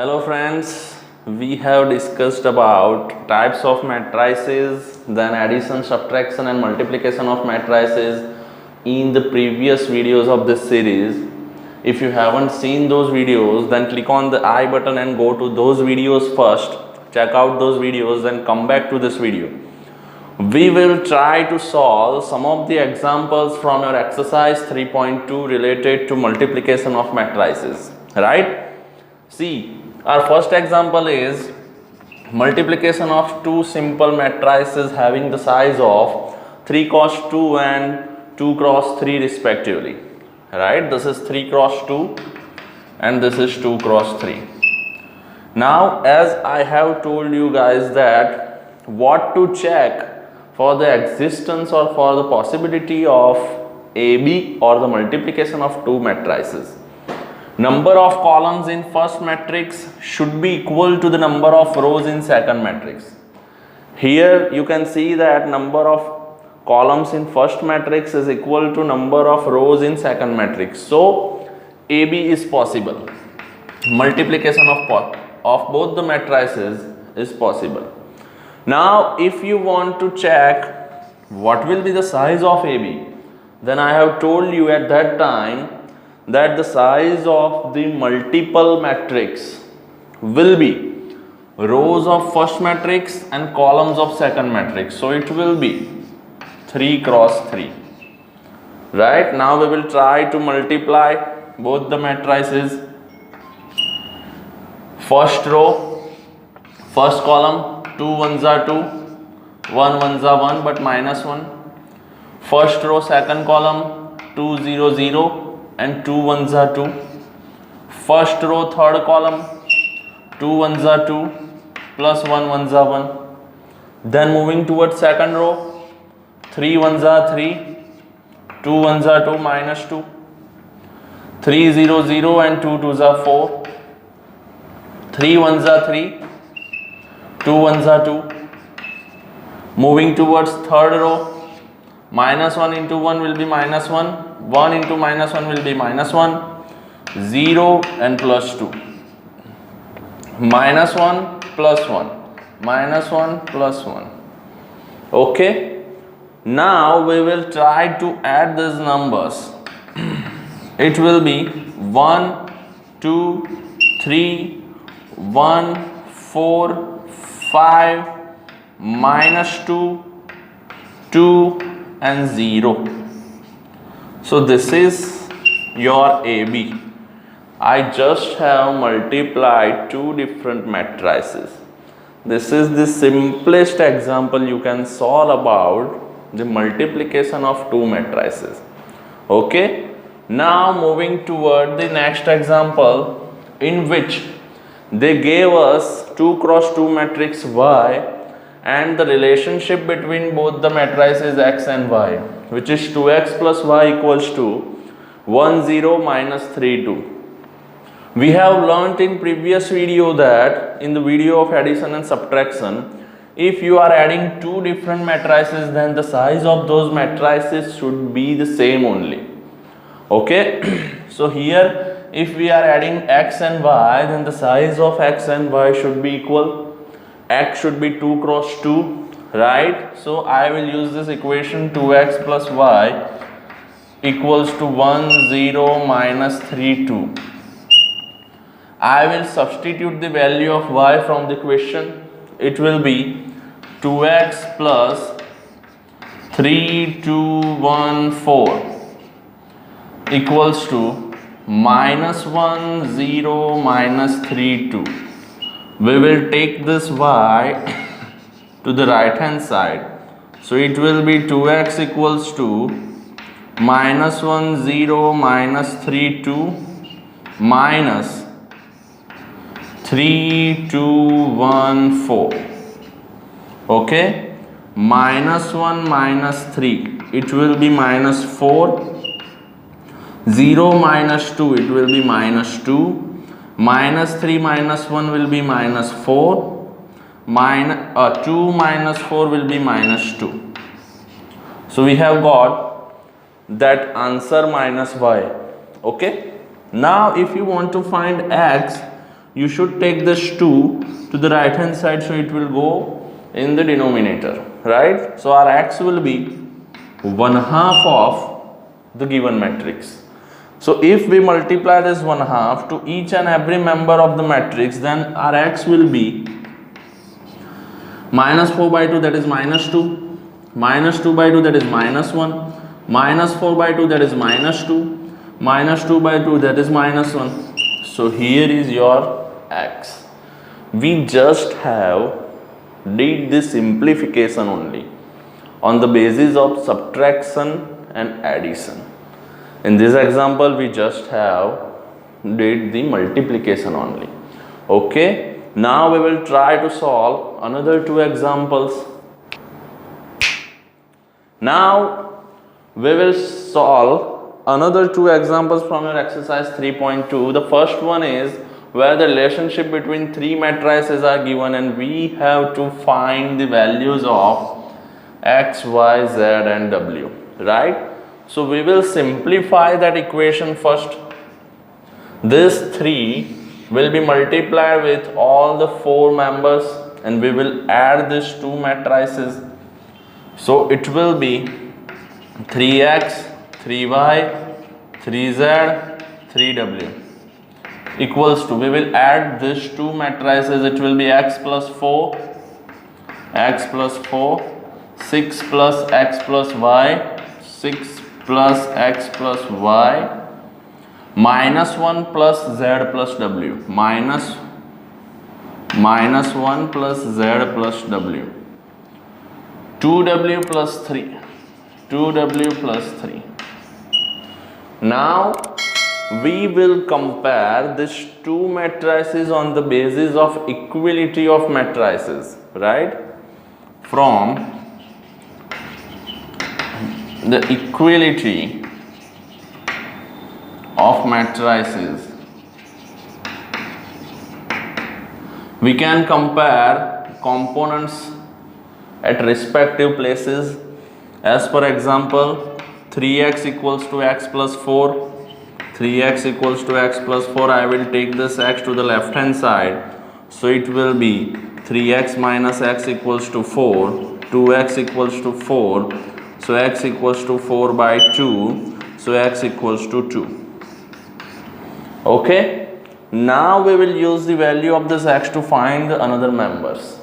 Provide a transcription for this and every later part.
Hello friends, we have discussed about types of matrices, then addition, subtraction and multiplication of matrices in the previous videos of this series. If you haven't seen those videos, then click on the I button and go to those videos first. Check out those videos, then come back to this video. We will try to solve some of the examples from your exercise 3.2 related to multiplication of matrices, right? See, our first example is multiplication of two simple matrices having the size of 3 cross 2 and 2 cross 3 respectively, right? This is 3 cross 2 and this is 2 cross 3. Now, as I have told you guys that what to check for the existence or for the possibility of AB or the multiplication of two matrices. Number of columns in first matrix should be equal to the number of rows in second matrix. Here you can see that number of columns in first matrix is equal to number of rows in second matrix. So AB is possible. Multiplication of both the matrices is possible. Now if you want to check what will be the size of AB, then I have told you at that time that the size of the multiple matrix will be rows of first matrix and columns of second matrix. So it will be 3 cross 3. Right? Now we will try to multiply both the matrices. First row, first column, 2 ones are 2, 1 ones are 1 but minus 1. First row, second column, 2 0 0 and 2 ones are 2. First row, third column, 2 ones are 2 plus 1 ones are 1. Then moving towards second row, 3 ones are 3, 2 ones are 2 minus 2, 3 0 0 and 2 twos are 4, 3 ones are 3, 2 ones are 2. Moving towards third row, minus 1 into 1 will be minus 1, 1 into minus 1 will be minus 1, 0 and plus 2, minus 1 plus 1, minus 1 plus 1. Okay, now we will try to add these numbers. It will be 1 2 3 1 4 5 minus 2 2 and 0. So this is your AB. I just have multiplied two different matrices. This is the simplest example you can solve about the multiplication of two matrices. Okay. Now moving toward the next example, in which they gave us 2 cross 2 matrix Y and the relationship between both the matrices X and Y, which is 2x plus y equals to 1 0 minus 3 2. We have learnt in previous video that in the video of addition and subtraction, if you are adding two different matrices, then the size of those matrices should be the same only. Okay. So here if we are adding x and y, then the size of x and y should be equal. X should be 2 cross 2, right? So I will use this equation 2x plus y equals to 1 0 minus 3 2. I will substitute the value of y from the equation. It will be 2x plus 3 2 1 4 equals to minus 1 0 minus 3 2. We will take this y to the right hand side. So it will be 2x equals to minus 1 0 minus 3 2 minus 3 2 1 4. Okay. Minus 1 minus 3. It will be minus 4. 0 minus 2. It will be minus 2. Minus 3 minus 1 will be minus 4. 2 minus 4 will be minus 2. So we have got that answer minus y. Okay. Now if you want to find x, you should take this 2 to the right hand side, so it will go in the denominator, right? So our x will be 1/2 of the given matrix. So if we multiply this 1/2 to each and every member of the matrix, then our x will be -4/2, that is -2, -2/2, that is -1, -4/2, that is -2, -2/2, that is -1. So here is your x. We just have did this simplification only on the basis of subtraction and addition. In this example, we just have did the multiplication only. Okay, now we will try to solve another 2 examples. Now we will solve another 2 examples from your exercise 3.2. The first one is where the relationship between 3 matrices are given and we have to find the values of x, y, z and w, right? So we will simplify that equation first. This 3 will be multiplied with all the 4 members and we will add these 2 matrices. So it will be 3x, 3y, 3z, 3w equals to, we will add these 2 matrices. It will be x plus 4, 6 plus x plus y, 6 plus x plus y, -1 plus z plus w, minus 1 plus z plus w, 2w plus 3, 2w plus 3. Now we will compare these 2 matrices on the basis of equality of matrices, right? From the equality of matrices, we can compare components at respective places. As per example, 3x equals to x plus 4, 3x equals to x plus 4. I will take this x to the left hand side, so it will be 3x minus x equals to 4, 2x equals to 4, so x equals to 4/2, so x equals to 2. Okay, now we will use the value of this x to find the another members.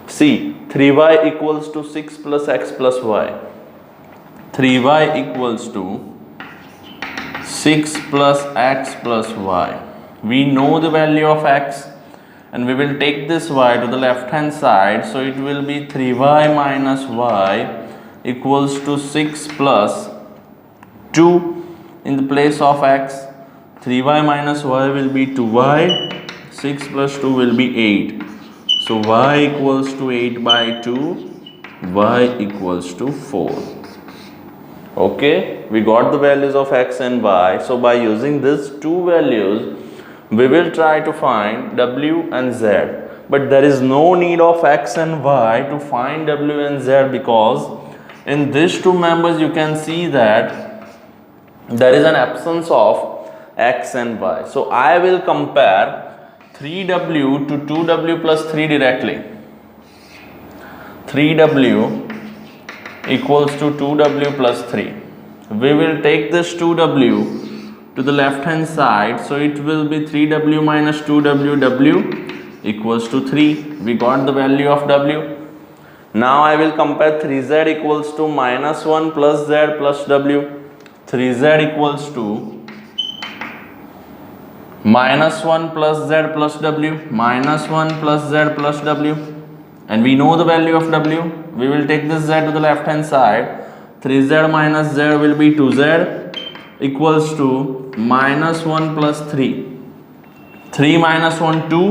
See, 3y equals to 6 plus x plus y. 3y equals to 6 plus x plus y. We know the value of x and we will take this y to the left hand side, so it will be 3y minus y equals to 6 plus 2 in the place of x. 3y minus y will be 2y, 6 plus 2 will be 8. So y equals to 8/2, y equals to 4. Okay, we got the values of x and y. So by using these 2 values, we will try to find w and z. But there is no need of x and y to find w and z, because in these 2 members you can see that there is an absence of x and y. So I will compare 3w to 2w plus 3 directly. 3w equals to 2w plus 3. We will take this 2w to the left hand side, so it will be 3w minus 2w, w equals to 3. We got the value of w. Now I will compare 3z equals to -1 plus z plus w. 3z equals to -1 plus z plus w, -1 plus z plus w, and we know the value of w. We will take this z to the left hand side. 3z minus z will be 2z equals to -1 plus 3. 3 minus 1, 2.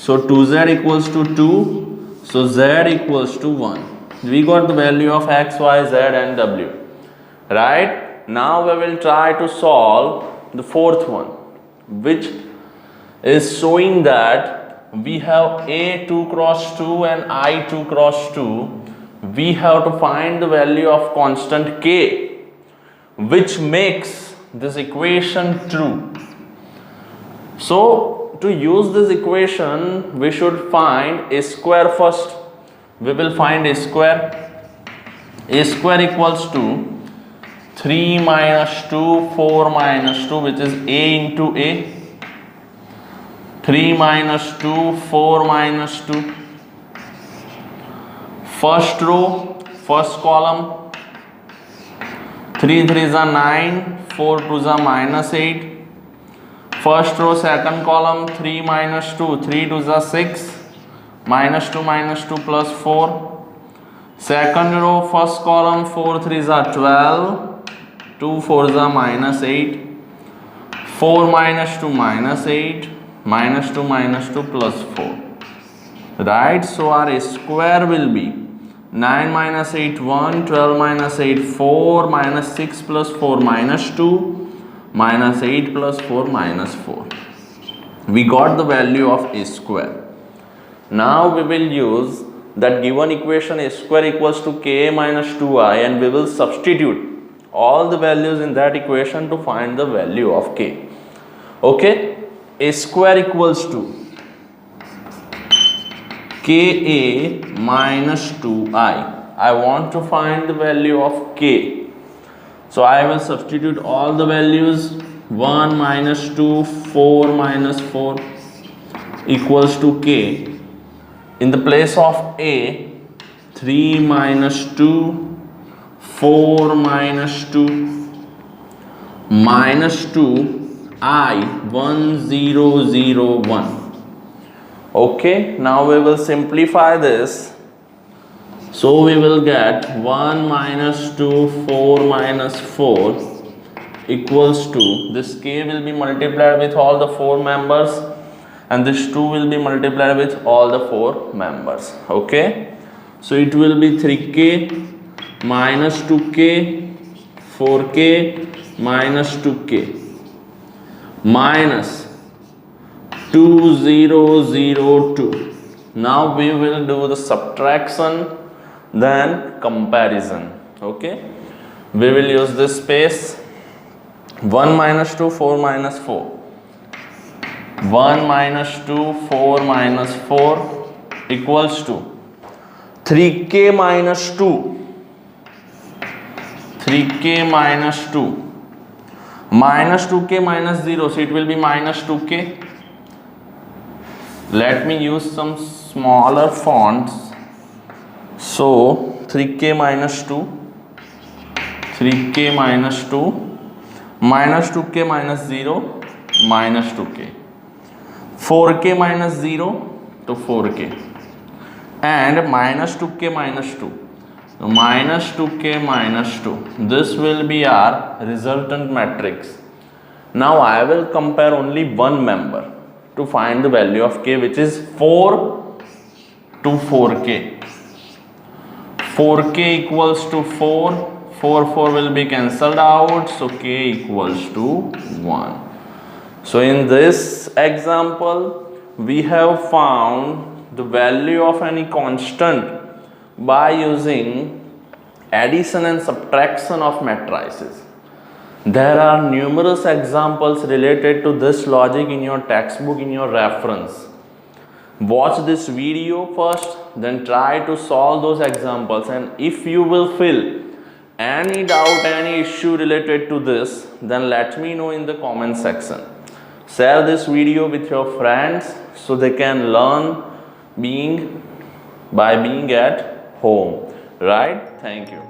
So 2z equals to 2. So z equals to 1. We got the value of x, y, z and w. Right? Now we will try to solve the fourth one, which is showing that we have a2 cross 2 and I2 cross 2. We have to find the value of constant k, which makes this equation true. So to use this equation, we should find a square first. We will find a square. A square equals to 3 minus 2, 4 minus 2, which is a into a. 3 minus 2, 4 minus 2. First row, first column, 3 3s are 9, 4 2s are minus 8. First row, second column, 3 minus 2, 3 2s are 6, minus 2 plus 4. Second row, first column, 4 3s are 12, 2 4s are minus 8, 4 minus 2 minus 8, minus 2 plus 4. Right, so our square will be 9 minus 8 1, 12 minus 8 4, minus 6 plus 4 minus 2, minus 8 plus 4 minus 4. We got the value of a square. Now we will use that given equation a square equals to ka minus 2i, and we will substitute all the values in that equation to find the value of k. Okay, a square equals to ka minus 2i. I want to find the value of k. So I will substitute all the values. 1 minus 2, 4 minus 4 equals to k. In the place of a, 3 minus 2, 4 minus 2, minus 2, I, 1 0 0 1. Okay, now we will simplify this. So we will get 1 minus 2, 4 minus 4 equals to, this k will be multiplied with all the 4 members, and this 2 will be multiplied with all the 4 members. Okay, so it will be 3k minus 2k, 4k minus 2k minus 2002. Now we will do the subtraction, then comparison. Okay, we will use this space. 1 minus 2, 4 minus 4. 1 minus 2, 4 minus 4 equals to 3k minus 2. 3k minus 2. Minus 2k minus 0, so it will be minus 2k. Let me use some smaller fonts. So 3k minus 2, 3k minus 2, minus 2k minus 0, minus 2k, 4k minus 0 to 4k, and minus 2k minus 2. So minus 2k minus 2. This will be our resultant matrix. Now I will compare only one member to find the value of k, which is 4 to 4k. 4k equals to 4. 4 will be cancelled out, so k equals to 1. So in this example, we have found the value of any constant by using addition and subtraction of matrices. There are numerous examples related to this logic in your textbook, in your reference. Watch this video first, then try to solve those examples, and if you will feel any doubt, any issue related to this, then let me know in the comment section. Share this video with your friends so they can learn by being at home. Right? Thank you.